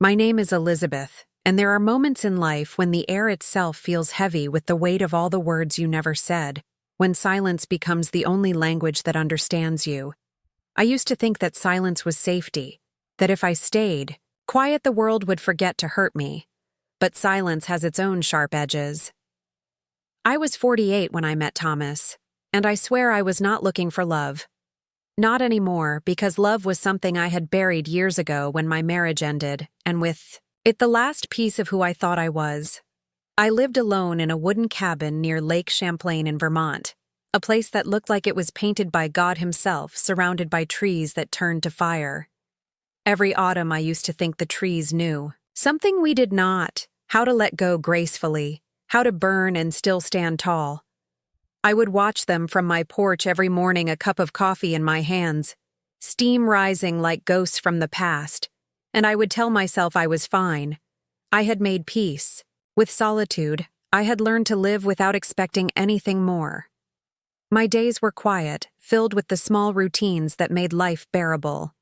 My name is Elizabeth, and there are moments in life when the air itself feels heavy with the weight of all the words you never said, when silence becomes the only language that understands you. I used to think that silence was safety, that if I stayed, quiet, the world would forget to hurt me. But silence has its own sharp edges. I was 48 when I met Thomas, and I swear I was not looking for love. Not anymore, because love was something I had buried years ago when my marriage ended, and with it the last piece of who I thought I was. I lived alone in a wooden cabin near Lake Champlain in Vermont, a place that looked like it was painted by God himself, surrounded by trees that turned to fire. Every autumn I used to think the trees knew something we did not, how to let go gracefully, how to burn and still stand tall. I would watch them from my porch every morning, a cup of coffee in my hands, steam rising like ghosts from the past, and I would tell myself I was fine. I had made peace. With solitude, I had learned to live without expecting anything more. My days were quiet, filled with the small routines that made life bearable.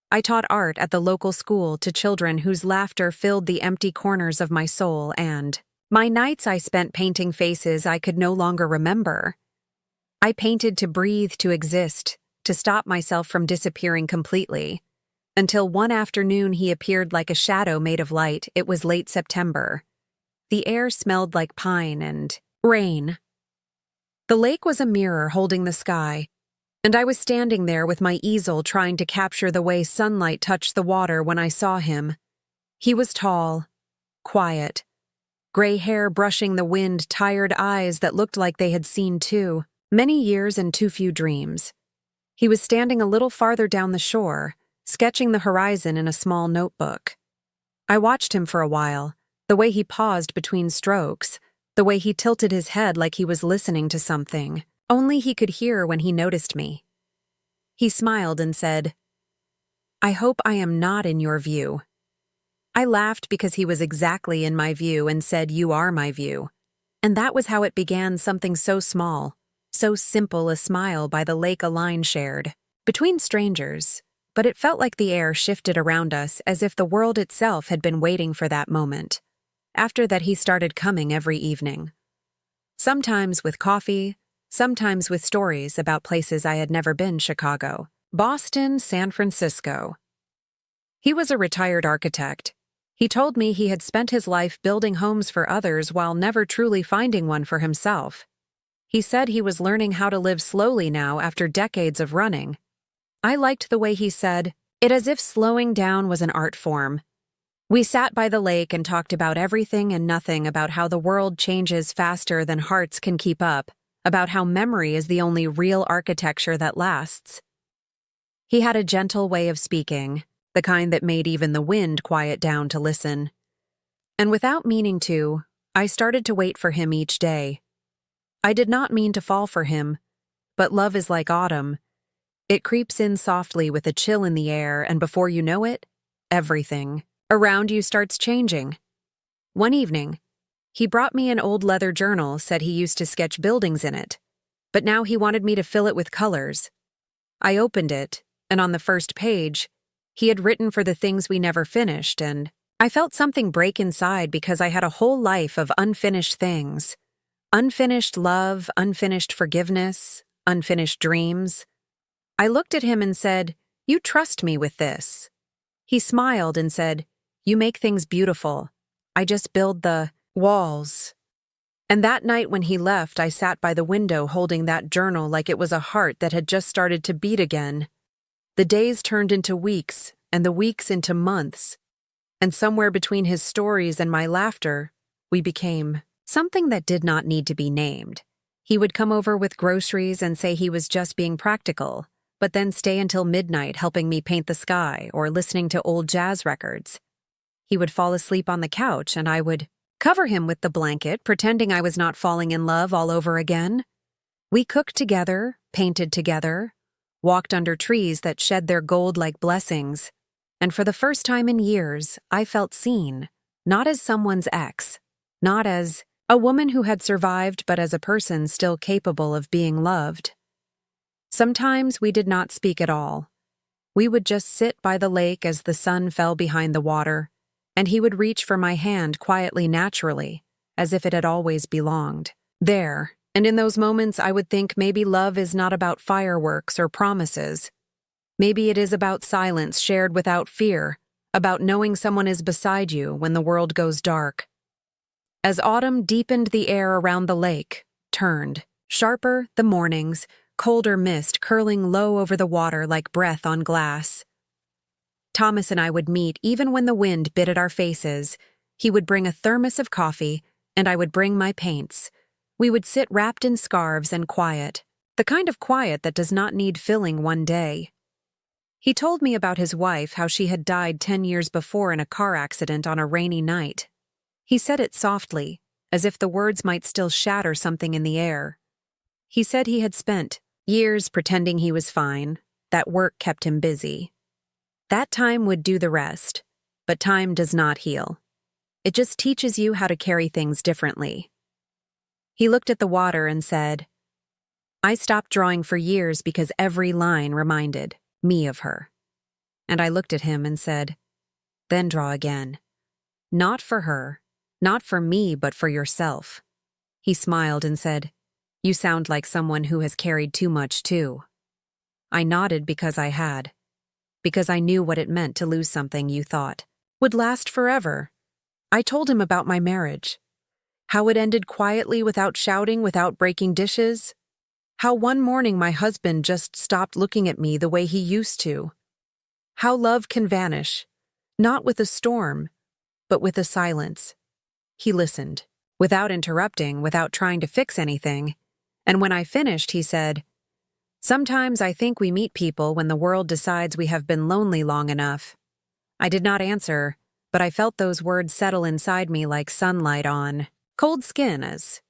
I taught art at the local school to children whose laughter filled the empty corners of my soul, and my nights I spent painting faces I could no longer remember. I painted to breathe, to exist, to stop myself from disappearing completely. Until one afternoon he appeared like a shadow made of light. It was late September. The air smelled like pine and rain. The lake was a mirror holding the sky, and I was standing there with my easel trying to capture the way sunlight touched the water when I saw him. He was tall, quiet, gray hair brushing the wind, tired eyes that looked like they had seen many years and too few dreams. He was standing a little farther down the shore, sketching the horizon in a small notebook. I watched him for a while, the way he paused between strokes, the way he tilted his head like he was listening to something only he could hear when he noticed me. He smiled and said, "I hope I am not in your view." I laughed because he was exactly in my view and said, "You are my view." And that was how it began, something so small, so simple, a smile by the lake, a line shared between strangers. But it felt like the air shifted around us, as if the world itself had been waiting for that moment. After that, he started coming every evening. Sometimes with coffee, sometimes with stories about places I had never been: Chicago, Boston, San Francisco. He was a retired architect. He told me he had spent his life building homes for others while never truly finding one for himself. He said he was learning how to live slowly now after decades of running. I liked the way he said it, as if slowing down was an art form. We sat by the lake and talked about everything and nothing, about how the world changes faster than hearts can keep up, about how memory is the only real architecture that lasts. He had a gentle way of speaking, the kind that made even the wind quiet down to listen. And without meaning to, I started to wait for him each day. I did not mean to fall for him, but love is like autumn. It creeps in softly with a chill in the air, and before you know it, everything around you starts changing. One evening, he brought me an old leather journal, said he used to sketch buildings in it, but now he wanted me to fill it with colors. I opened it, and on the first page, he had written for the things we never finished, and I felt something break inside because I had a whole life of unfinished things. Unfinished love, unfinished forgiveness, unfinished dreams. I looked at him and said, "You trust me with this." He smiled and said, "You make things beautiful. I just build the walls." And that night when he left, I sat by the window holding that journal like it was a heart that had just started to beat again. The days turned into weeks, and the weeks into months. And somewhere between his stories and my laughter, we became something that did not need to be named. He would come over with groceries and say he was just being practical, but then stay until midnight helping me paint the sky or listening to old jazz records. He would fall asleep on the couch, and I would cover him with the blanket, pretending I was not falling in love all over again. We cooked together, painted together, walked under trees that shed their gold like blessings, and for the first time in years, I felt seen, not as someone's ex, not as a woman who had survived, but as a person still capable of being loved. Sometimes we did not speak at all. We would just sit by the lake as the sun fell behind the water, and he would reach for my hand quietly, naturally, as if it had always belonged. There, and in those moments I would think maybe love is not about fireworks or promises. Maybe it is about silence shared without fear, about knowing someone is beside you when the world goes dark. As autumn deepened, the air around the lake turned. Sharper the mornings, colder mist curling low over the water like breath on glass. Thomas and I would meet even when the wind bit at our faces. He would bring a thermos of coffee, and I would bring my paints. We would sit wrapped in scarves and quiet, the kind of quiet that does not need filling one day. He told me about his wife, how she had died 10 years before in a car accident on a rainy night. He said it softly, as if the words might still shatter something in the air. He said he had spent years pretending he was fine, that work kept him busy. That time would do the rest, but time does not heal. It just teaches you how to carry things differently. He looked at the water and said, "I stopped drawing for years because every line reminded me of her." And I looked at him and said, "Then draw again. Not for her, not for me, but for yourself." He smiled and said, "You sound like someone who has carried too much too." I nodded because I had. Because I knew what it meant to lose something you thought would last forever. I told him about my marriage. How it ended quietly, without shouting, without breaking dishes. How one morning my husband just stopped looking at me the way he used to. How love can vanish, not with a storm, but with a silence. He listened, without interrupting, without trying to fix anything. And when I finished, he said, "Sometimes I think we meet people when the world decides we have been lonely long enough." I did not answer, but I felt those words settle inside me like sunlight on cold skin. As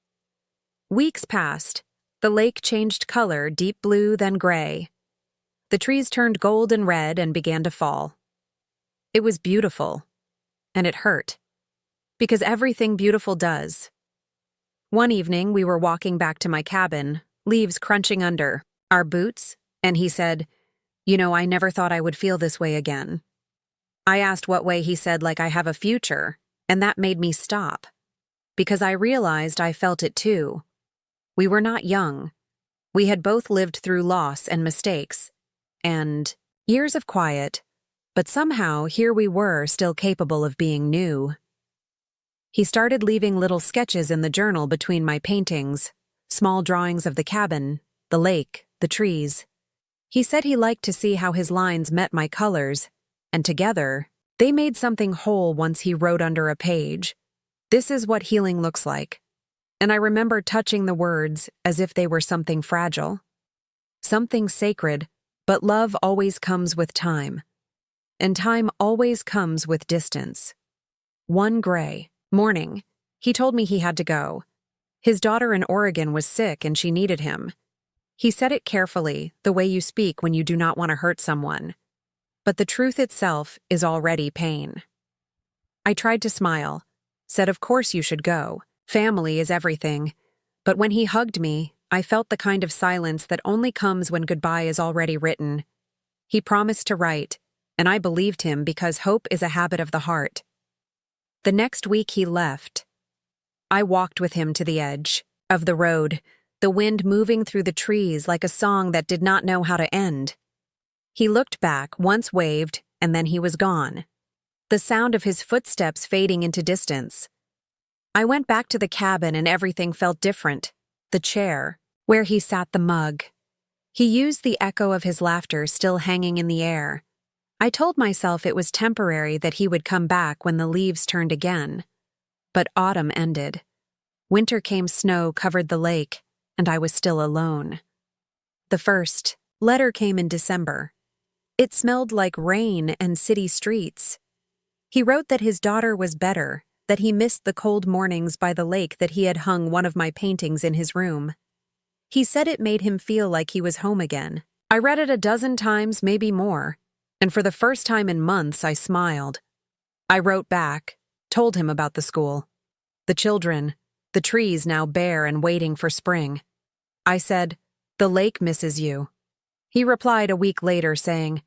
weeks passed, the lake changed color, deep blue, then gray. The trees turned gold and red and began to fall. It was beautiful, and it hurt, because everything beautiful does. One evening, we were walking back to my cabin, leaves crunching under our boots, and he said, "You know, I never thought I would feel this way again." I asked what way. He said, "Like I have a future," and that made me stop, because I realized I felt it too. We were not young. We had both lived through loss and mistakes, and years of quiet, but somehow here we were, still capable of being new. He started leaving little sketches in the journal between my paintings, small drawings of the cabin, the lake, the trees. He said he liked to see how his lines met my colors, and together, they made something whole. Once he wrote under a page, "This is what healing looks like." And I remember touching the words as if they were something fragile, something sacred, but love always comes with time, and time always comes with distance. One gray morning, he told me he had to go. His daughter in Oregon was sick and she needed him. He said it carefully, the way you speak when you do not want to hurt someone. But the truth itself is already pain. I tried to smile, said, "Of course you should go. Family is everything." But when he hugged me, I felt the kind of silence that only comes when goodbye is already written. He promised to write, and I believed him because hope is a habit of the heart. The next week he left. I walked with him to the edge of the road, the wind moving through the trees like a song that did not know how to end. He looked back, once waved, and then he was gone. The sound of his footsteps fading into distance. I went back to the cabin and everything felt different. The chair, where he sat, the mug. He used the echo of his laughter still hanging in the air. I told myself it was temporary, that he would come back when the leaves turned again. But autumn ended. Winter came, snow covered the lake, and I was still alone. The first letter came in December. It smelled like rain and city streets. He wrote that his daughter was better, that he missed the cold mornings by the lake, that he had hung one of my paintings in his room. He said it made him feel like he was home again. I read it a dozen times, maybe more, and for the first time in months I smiled. I wrote back, told him about the school, the children, the trees now bare and waiting for spring. I said, "The lake misses you." He replied a week later saying,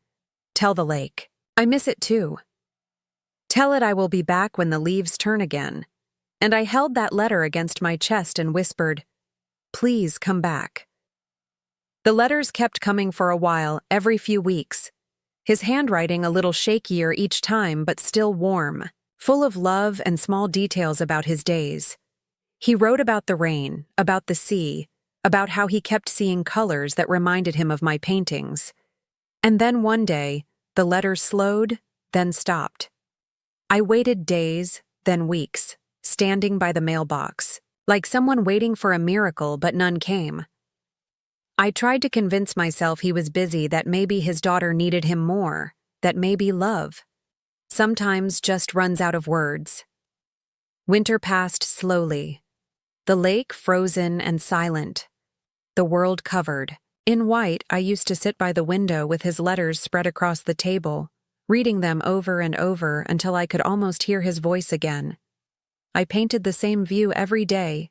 "Tell the lake, I miss it too." Tell it I will be back when the leaves turn again. And I held that letter against my chest and whispered, "Please come back." The letters kept coming for a while, every few weeks. His handwriting a little shakier each time, but still warm, full of love and small details about his days. He wrote about the rain, about the sea, about how he kept seeing colors that reminded him of my paintings. And then one day, the letters slowed, then stopped. I waited days, then weeks, standing by the mailbox, like someone waiting for a miracle, but none came. I tried to convince myself he was busy, that maybe his daughter needed him more, that maybe love sometimes just runs out of words. Winter passed slowly. The lake frozen and silent. The world covered. In white, I used to sit by the window with his letters spread across the table, reading them over and over until I could almost hear his voice again. I painted the same view every day: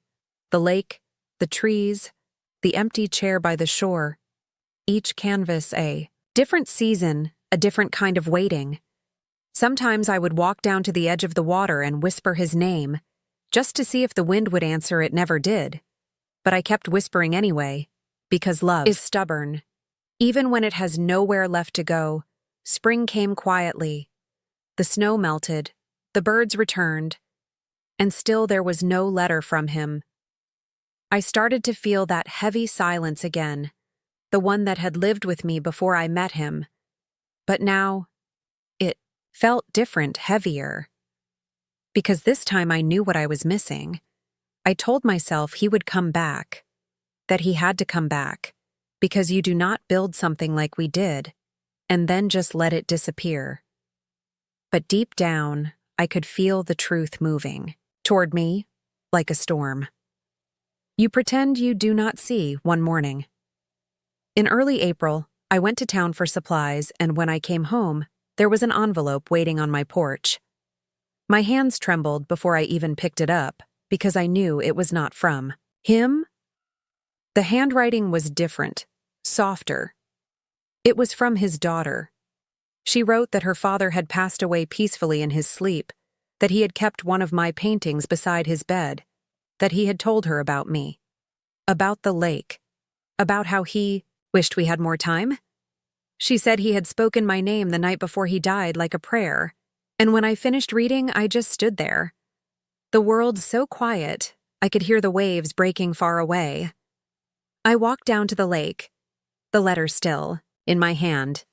the lake, the trees, the empty chair by the shore. Each canvas a different season, a different kind of waiting. Sometimes I would walk down to the edge of the water and whisper his name, just to see if the wind would answer. It never did. But I kept whispering anyway, because love is stubborn. Even when it has nowhere left to go, spring came quietly. The snow melted, the birds returned, and still there was no letter from him. I started to feel that heavy silence again, the one that had lived with me before I met him. But now, it felt different, heavier. Because this time I knew what I was missing. I told myself he would come back, that he had to come back, because you do not build something like we did, and then just let it disappear. But deep down, I could feel the truth moving toward me like a storm. You pretend you do not see one morning. In early April, I went to town for supplies, and when I came home, there was an envelope waiting on my porch. My hands trembled before I even picked it up, because I knew it was not from him. The handwriting was different, softer. It was from his daughter. She wrote that her father had passed away peacefully in his sleep, that he had kept one of my paintings beside his bed, that he had told her about me, about the lake, about how he wished we had more time. She said he had spoken my name the night before he died like a prayer, and when I finished reading, I just stood there. The world so quiet, I could hear the waves breaking far away. I walked down to the lake, the letter still in my hand,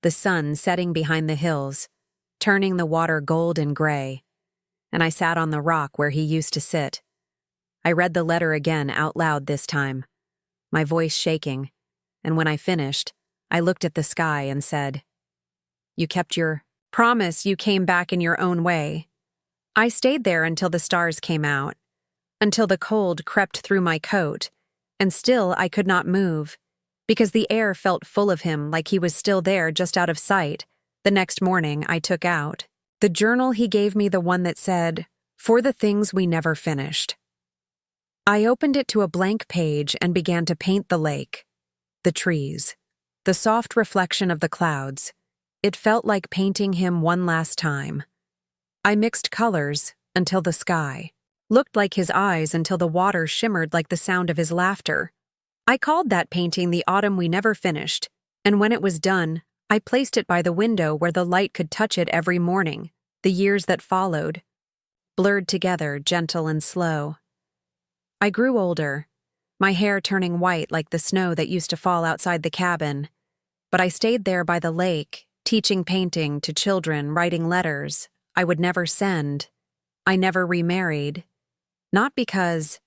the sun setting behind the hills, turning the water gold and gray, and I sat on the rock where he used to sit. I read the letter again out loud this time, my voice shaking, and when I finished, I looked at the sky and said, "You kept your promise. You came back in your own way." I stayed there until the stars came out, until the cold crept through my coat, and still I could not move, because the air felt full of him, like he was still there, just out of sight. The next morning, I took out the journal he gave me, the one that said, "For the things we never finished." I opened it to a blank page and began to paint the lake, the trees, the soft reflection of the clouds. It felt like painting him one last time. I mixed colors until the sky looked like his eyes, until the water shimmered like the sound of his laughter. I called that painting "The Autumn We Never Finished," and when it was done, I placed it by the window where the light could touch it every morning. The years that followed, blurred together, gentle and slow. I grew older, my hair turning white like the snow that used to fall outside the cabin, but I stayed there by the lake, teaching painting to children, writing letters I would never send. I never remarried. Not because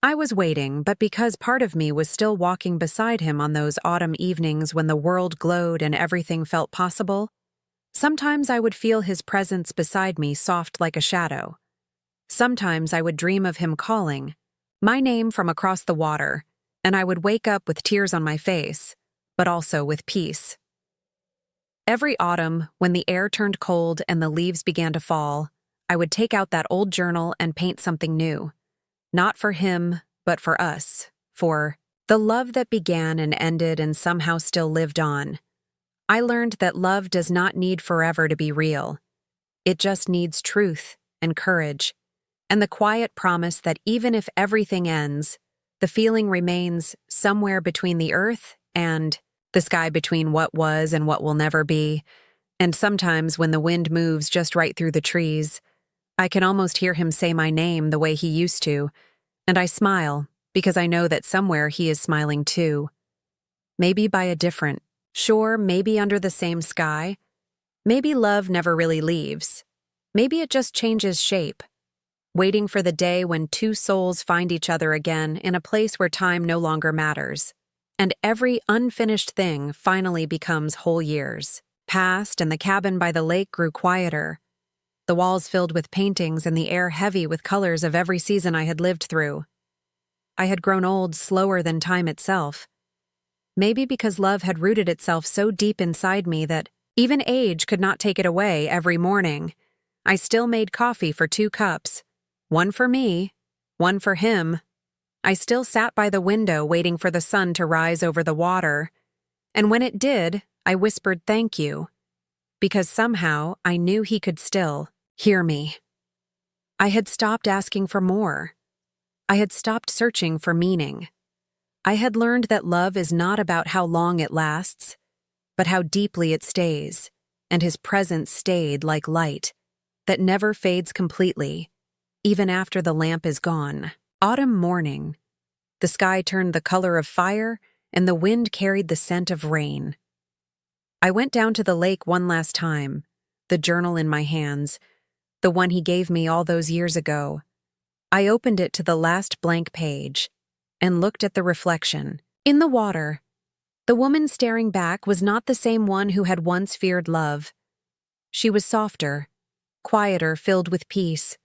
I was waiting, but because part of me was still walking beside him on those autumn evenings when the world glowed and everything felt possible. Sometimes I would feel his presence beside me, soft like a shadow. Sometimes I would dream of him calling my name from across the water, and I would wake up with tears on my face, but also with peace. Every autumn, when the air turned cold and the leaves began to fall, I would take out that old journal and paint something new. Not for him, but for us, for the love that began and ended and somehow still lived on. I learned that love does not need forever to be real. It just needs truth and courage, and the quiet promise that even if everything ends, the feeling remains somewhere between the earth and the sky, between what was and what will never be. And sometimes when the wind moves just right through the trees, I can almost hear him say my name the way he used to, and I smile because I know that somewhere he is smiling too. Maybe by a different shore, maybe under the same sky. Maybe love never really leaves. Maybe it just changes shape, waiting for the day when two souls find each other again in a place where time no longer matters, and every unfinished thing finally becomes whole years. Passed, and the cabin by the lake grew quieter, the walls filled with paintings and the air heavy with colors of every season I had lived through. I had grown old slower than time itself. Maybe because love had rooted itself so deep inside me that even age could not take it away. Every morning, I still made coffee for 2 cups, one for me, one for him. I still sat by the window waiting for the sun to rise over the water, and when it did, I whispered thank you, because somehow I knew he could still hear me. I had stopped asking for more. I had stopped searching for meaning. I had learned that love is not about how long it lasts, but how deeply it stays, and his presence stayed like light that never fades completely, even after the lamp is gone. Autumn morning. The sky turned the color of fire, and the wind carried the scent of rain. I went down to the lake one last time, the journal in my hands, the one he gave me all those years ago. I opened it to the last blank page and looked at the reflection. In the water, the woman staring back was not the same one who had once feared love. She was softer, quieter, filled with peace.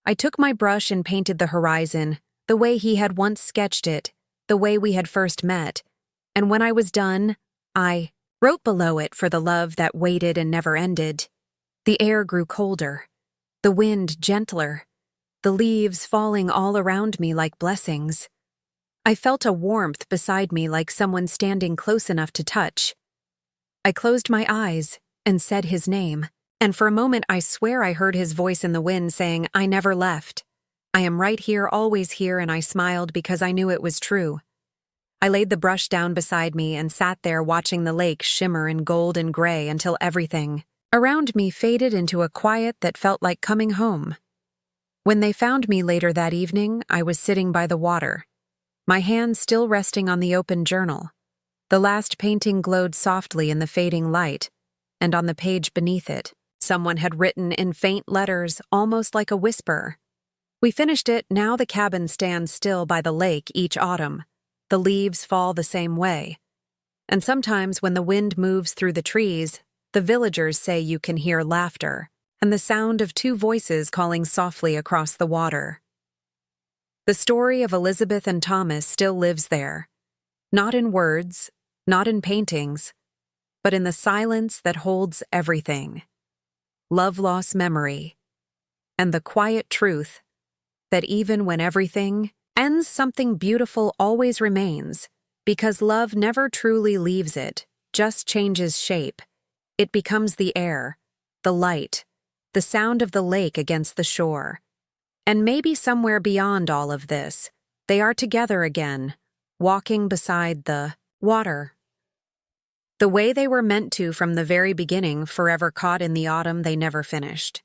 I took my brush and painted the horizon, the way he had once sketched it, the way we had first met, and when I was done, I wrote below it for the love that waited and never ended. The air grew colder, the wind gentler, the leaves falling all around me like blessings. I felt a warmth beside me like someone standing close enough to touch. I closed my eyes and said his name, and for a moment I swear I heard his voice in the wind saying, "I never left. I am right here, always here," and I smiled because I knew it was true. I laid the brush down beside me and sat there watching the lake shimmer in gold and gray until everything around me faded into a quiet that felt like coming home. When they found me later that evening, I was sitting by the water, my hands still resting on the open journal. The last painting glowed softly in the fading light, and on the page beneath it, someone had written in faint letters, almost like a whisper. We finished it. Now the cabin stands still by the lake each autumn. The leaves fall the same way. And sometimes when the wind moves through the trees, the villagers say you can hear laughter and the sound of 2 voices calling softly across the water. The story of Elizabeth and Thomas still lives there, not in words, not in paintings, but in the silence that holds everything. Love-lost memory, and the quiet truth that even when everything ends, something beautiful always remains, because love never truly leaves it, just changes shape. It becomes the air, the light, the sound of the lake against the shore. And maybe somewhere beyond all of this, they are together again, walking beside the water. The way they were meant to from the very beginning, forever caught in the autumn they never finished.